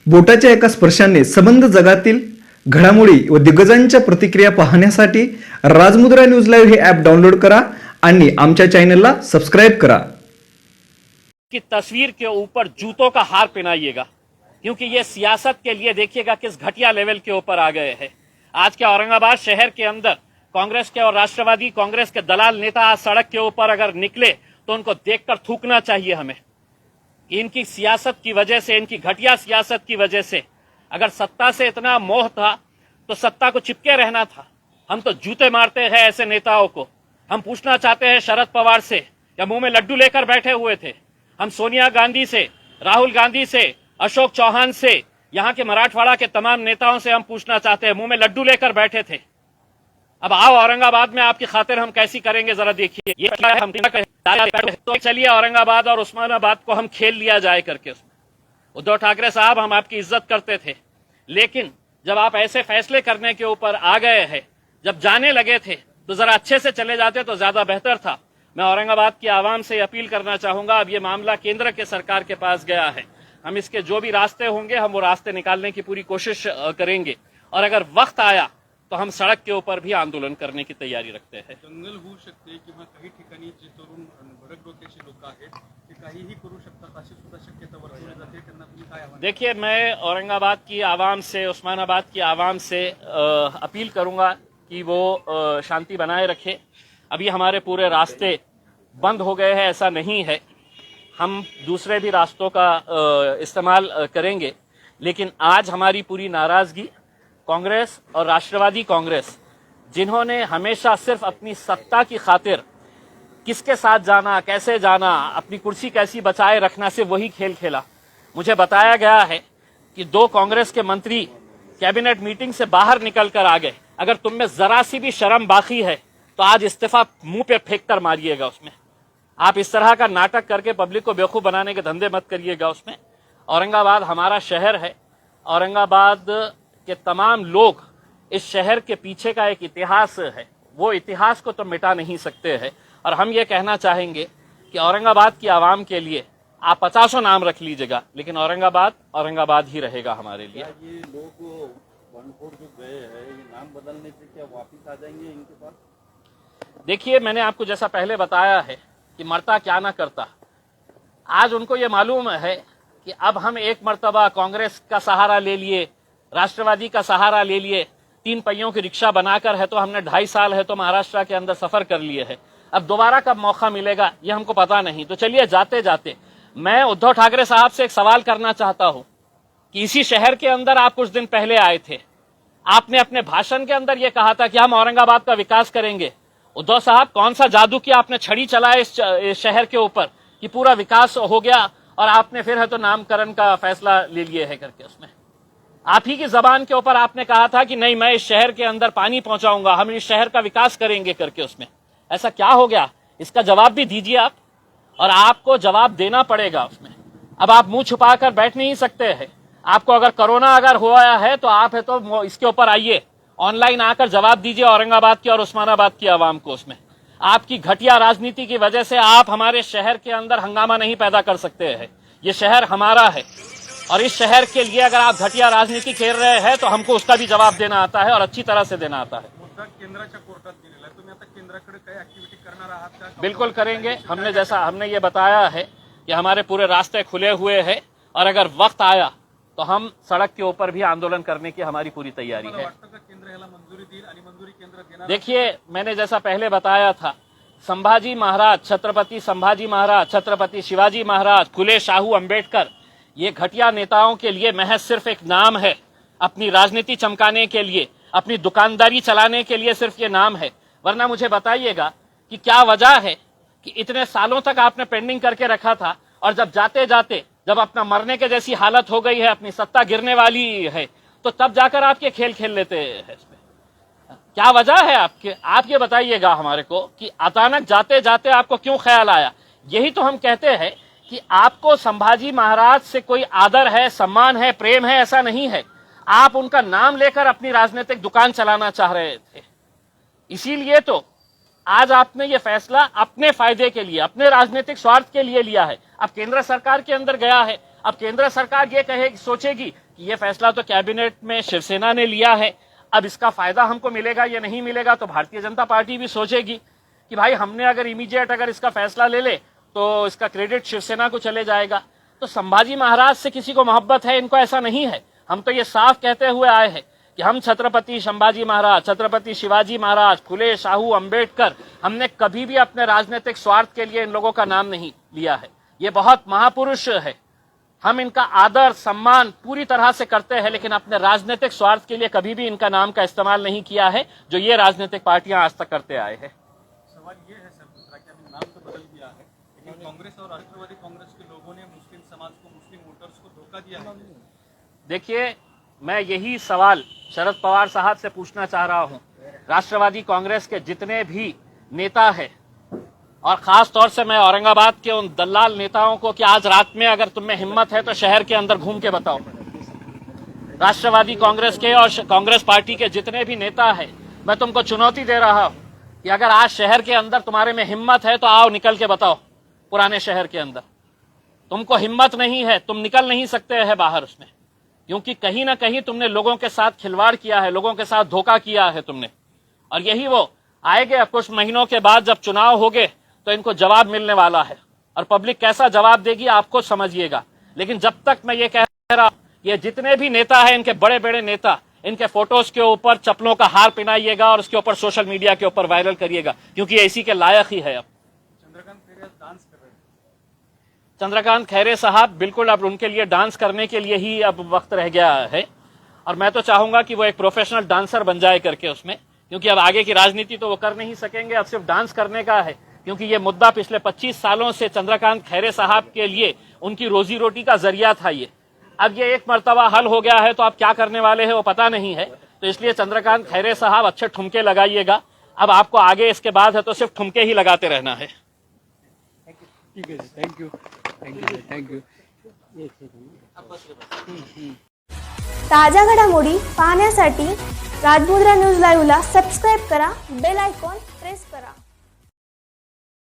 बोटाच्या एका स्पर्शाने संबंध जगातील घडामोडी व दिग्गजांच्या प्रतिक्रिया पाहण्यासाठी राजमुद्रा न्यूज लाईव्ह हे ॲप डाउनलोड करा आणि आमच्या चॅनलला सबस्क्राइब करा। की तस्वीर के ऊपर जूतों का हार पहनाइएगा, क्योंकि ये सियासत के लिए देखिएगा किस घटिया लेवल के ऊपर आ गए हैं। आज के औरंगाबाद शहर के अंदर कांग्रेस के और राष्ट्रवादी कांग्रेस के दलाल नेता आज सड़क के ऊपर अगर निकले तो उनको देखकर थूकना चाहिए हमें। इनकी सियासत की वजह से, इनकी घटिया सियासत की वजह से अगर सत्ता से इतना मोह था तो सत्ता को चिपके रहना था। हम तो जूते मारते हैं ऐसे नेताओं को। हम पूछना चाहते हैं शरद पवार से, या मुंह में लड्डू लेकर बैठे हुए थे। हम सोनिया गांधी से, राहुल गांधी से, अशोक चौहान से, यहां के मराठवाड़ा के तमाम नेताओं से हम पूछना चाहते हैं, मुंह में लड्डू लेकर बैठे थे। अब आओ औरंगाबाद में आपकी खातिर हम कैसी करेंगे जरा देखिए। ये हम तो चलिए औरंगाबाद और उस्मानाबाद को हम खेल लिया जाए करके। उद्धव ठाकरे साहब, हम आपकी इज्जत करते थे, लेकिन जब आप ऐसे फैसले करने के ऊपर आ गए हैं, जब जाने लगे थे तो जरा अच्छे से चले जाते तो ज्यादा बेहतर था। मैं औरंगाबाद की आवाम से अपील करना चाहूंगा, अब ये मामला केंद्र के सरकार के पास गया है। हम इसके जो भी रास्ते होंगे हम वो रास्ते निकालने की पूरी कोशिश करेंगे, और अगर वक्त आया तो हम सड़क के ऊपर भी आंदोलन करने की तयारी रखते हैं। दंगल होऊ शकते किंवा काही ठिकाणी जे तरुण भडक डोक्याचे लोक आहेत ते काहीही करू शकतात अशी सुद्धा शक्यता वर्तवली जाते। त्यांना तुम्ही काय आव्हान? देखिए, मैं औरंगाबाद की आवाम से, उस्मानाबाद की आवाम से अपील करूंगा कि वो शांति बनाए रखे। अभी हमारे पूरे रास्ते बंद हो गए हैं ऐसा नहीं है, हम दूसरे भी रास्तों का इस्तेमाल करेंगे। लेकिन आज हमारी पूरी नाराजगी कांग्रेस और राष्ट्रवादी कांग्रेस, जिन्होंने हमेशा सिर्फ अपनी सत्ता की खातिर किसके साथ जाना, कैसे जाना, अपनी कुर्सी कैसी बचाए रखना, से वही खेल खेला। मुझे बताया गया है कि 2 कांग्रेस के मंत्री कैबिनेट मीटिंग से बाहर निकल कर आ गए। अगर तुम में जरा सी भी शर्म बाकी है तो आज इस्तीफा मुंह पे फेंक कर मारिएगा उसमें। आप इस तरह का नाटक करके पब्लिक को बेवकूफ बनाने के धंधे मत करिएगा उसमें। औरंगाबाद हमारा शहर है, औरंगाबाद के तमाम लोग, इस शहर के पीछे का एक इतिहास है, वो इतिहास को तो मिटा नहीं सकते हैं। और हम ये कहना चाहेंगे कि औरंगाबाद की आवाम के लिए आप 50 नाम रख लीजिएगा, लेकिन औरंगाबाद औरंगाबाद ही रहेगा हमारे लिए। ये लोग वनखोर जो गए हैं, ये नाम बदलने से क्या वापिस आ जाएंगे इनके पास? देखिए, मैंने आपको जैसा पहले बताया है कि मरता क्या ना करता। आज उनको ये मालूम है कि अब हम एक मर्तबा कांग्रेस का सहारा ले लिए, राष्ट्रवादी का सहारा ले लिए, 3 पहियों की रिक्शा बनाकर है तो हमने 2.5 साल है तो महाराष्ट्र के अंदर सफर कर लिए है। अब दोबारा कब मौका मिलेगा ये हमको पता नहीं। तो चलिए, जाते जाते मैं उद्धव ठाकरे साहब से एक सवाल करना चाहता हूं कि इसी शहर के अंदर आप कुछ दिन पहले आए थे, आपने अपने भाषण के अंदर यह कहा था कि हम औरंगाबाद का विकास करेंगे। उद्धव साहब, कौन सा जादू किया आपने, छड़ी चलाए इस शहर के ऊपर कि पूरा विकास हो गया, और आपने फिर है तो नामकरण का फैसला ले लिए है करके। उसमें आप ही की जबान के ऊपर आपने कहा था कि नहीं, मैं इस शहर के अंदर पानी पहुंचाऊंगा, हम इस शहर का विकास करेंगे करके। उसमें ऐसा क्या हो गया, इसका जवाब भी दीजिए आप, और आपको जवाब देना पड़ेगा उसमें। अब आप मुंह छुपा कर बैठ नहीं सकते हैं। आपको अगर कोरोना अगर हुआ है तो आप है तो इसके ऊपर आइए, ऑनलाइन आकर जवाब दीजिए औरंगाबाद की और उस्मानाबाद की आवाम को। उसमें आपकी घटिया राजनीति की वजह से आप हमारे शहर के अंदर हंगामा नहीं पैदा कर सकते हैं। ये शहर हमारा है, और इस शहर के लिए अगर आप घटिया राजनीति खेल रहे हैं तो हमको उसका भी जवाब देना आता है, और अच्छी तरह से देना आता है। मुद्दा केंद्राच्या कोर्टात गेलेला आहे, तुम्ही आता केंद्राकडे काही ऍक्टिव्हिटी करणार आहात का? बिल्कुल करेंगे। हमने ये बताया है कि हमारे पूरे रास्ते खुले हुए हैं, और अगर वक्त आया तो हम सड़क के ऊपर भी आंदोलन करने की हमारी पूरी तैयारी है। केंद्र याला मंजुरी देईल आणि मंजुरी केंद्र देणार? देखिए, मैंने जैसा पहले बताया था, संभाजी महाराज, छत्रपति संभाजी महाराज, छत्रपति शिवाजी महाराज, फुले शाहू अंबेडकर, ये घटिया नेताओं के लिए महज सिर्फ एक नाम है। अपनी राजनीति चमकाने के लिए, अपनी दुकानदारी चलाने के लिए सिर्फ ये नाम है। वरना मुझे बताइएगा कि क्या वजह है कि इतने सालों तक आपने पेंडिंग करके रखा था, और जब जाते जाते जब अपना मरने के जैसी हालत हो गई है, अपनी सत्ता गिरने वाली है, तो तब जाकर आप ये खेल खेल लेते हैं। इसमें क्या वजह है आपके? आप ये बताइएगा हमारे को कि अचानक जाते जाते आपको क्यों ख्याल आया। यही तो हम कहते हैं कि आपको संभाजी महाराज से कोई आदर है, सम्मान है, प्रेम है, ऐसा नहीं है। आप उनका नाम लेकर अपनी राजनीतिक दुकान चलाना चाह रहे थे। इसीलिए तो आज आपने ये फैसला अपने फायदे के लिए, अपने राजनीतिक स्वार्थ के लिए लिया है। अब केंद्र सरकार के अंदर गया है, अब केंद्र सरकार ये कहे सोचेगी कि ये फैसला तो कैबिनेट में शिवसेना ने लिया है, अब इसका फायदा हमको मिलेगा या नहीं मिलेगा, तो भारतीय जनता पार्टी भी सोचेगी कि भाई हमने अगर इमीडिएट अगर इसका फैसला ले ले तो इसका क्रेडिट शिवसेना को चले जाएगा। तो संभाजी महाराज से किसी को मोहब्बत है, इनको ऐसा नहीं है। हम तो ये साफ कहते हुए आए हैं कि हम छत्रपति संभाजी महाराज, छत्रपति शिवाजी महाराज, फुले, शाहू, अंबेडकर, हमने कभी भी अपने राजनीतिक स्वार्थ के लिए इन लोगों का नाम नहीं लिया है। ये बहुत महापुरुष है, हम इनका आदर सम्मान पूरी तरह से करते हैं, लेकिन अपने राजनीतिक स्वार्थ के लिए कभी भी इनका नाम का इस्तेमाल नहीं किया है, जो ये राजनीतिक पार्टियां आज तक करते आए हैं। सवाल ये है सर दूसरा कि अभी नाम तो बदल दिया है, लेकिन कांग्रेस और राष्ट्रवादी कांग्रेस के लोगों ने मुस्लिम समाज को, मुस्लिम वोटर्स को धोखा दिया है। देखिए, मैं यही सवाल शरद पवार साहब से पूछना चाह रहा हूं। राष्ट्रवादी कांग्रेस के जितने भी नेता हैं, और खास तौर से मैं औरंगाबाद के उन दलाल नेताओं को कि आज रात में अगर तुम में हिम्मत है तो शहर के अंदर घूम के बताओ। राष्ट्रवादी कांग्रेस के और कांग्रेस पार्टी के जितने भी नेता हैं, मैं तुमको चुनौती दे रहा हूं कि अगर आज शहर के अंदर तुम्हारे में हिम्मत है तो आओ, निकल के बताओ। पुराने शहर के अंदर तुमको हिम्मत नहीं है, तुम निकल नहीं सकते हैं बाहर उसमें, क्योंकि कहीं ना कहीं तुमने लोगों के साथ खिलवाड़ किया है, लोगों के साथ धोखा किया है तुमने। और यही वो आएंगे अब कुछ महीनों के बाद, जब चुनाव होंगे तो इनको जवाब मिलने वाला है, और पब्लिक कैसा जवाब देगी आपको समझिएगा। लेकिन जब तक मैं ये कह रहा हूं, ये जितने भी नेता हैं, इनके बड़े बड़े नेता, इनके फोटोज के ऊपर चप्पलों का हार पहनाइएगा और उसके ऊपर सोशल मीडिया के ऊपर वायरल करिएगा, क्योंकि ये इसी के लायक ही है। अब चंद्रकांत खैरे डांस कर रहे हैं। चंद्रकांत खैरे साहब बिल्कुल अब उनके लिए डांस करने के लिए ही अब वक्त रह गया है, और मैं तो चाहूंगा कि वो एक प्रोफेशनल डांसर बन जाए करके उसमें, क्योंकि अब आगे की राजनीति तो वो कर नहीं सकेंगे, अब सिर्फ डांस करने का है। क्योंकि ये मुद्दा पिछले 25 सालों से चंद्रकांत खैरे साहब के लिए उनकी रोजी रोटी का जरिया था ये। अब ये एक मर्तबा हल हो गया है तो आप क्या करने वाले हैं वो पता नहीं है, तो इसलिए चंद्रकांत खैरे साहब अच्छे ठुमके लगाइएगा। अब आपको आगे इसके बाद है तो सिर्फ ठुमके ही लगाते रहना है। ठीक है, thank you, thank you, thank you. ताज्या घडामोडी पाहण्यासाठी राजमुद्रा न्यूज लाईव्हला सबस्क्राईब करा, बेल आयकॉन प्रेस करा।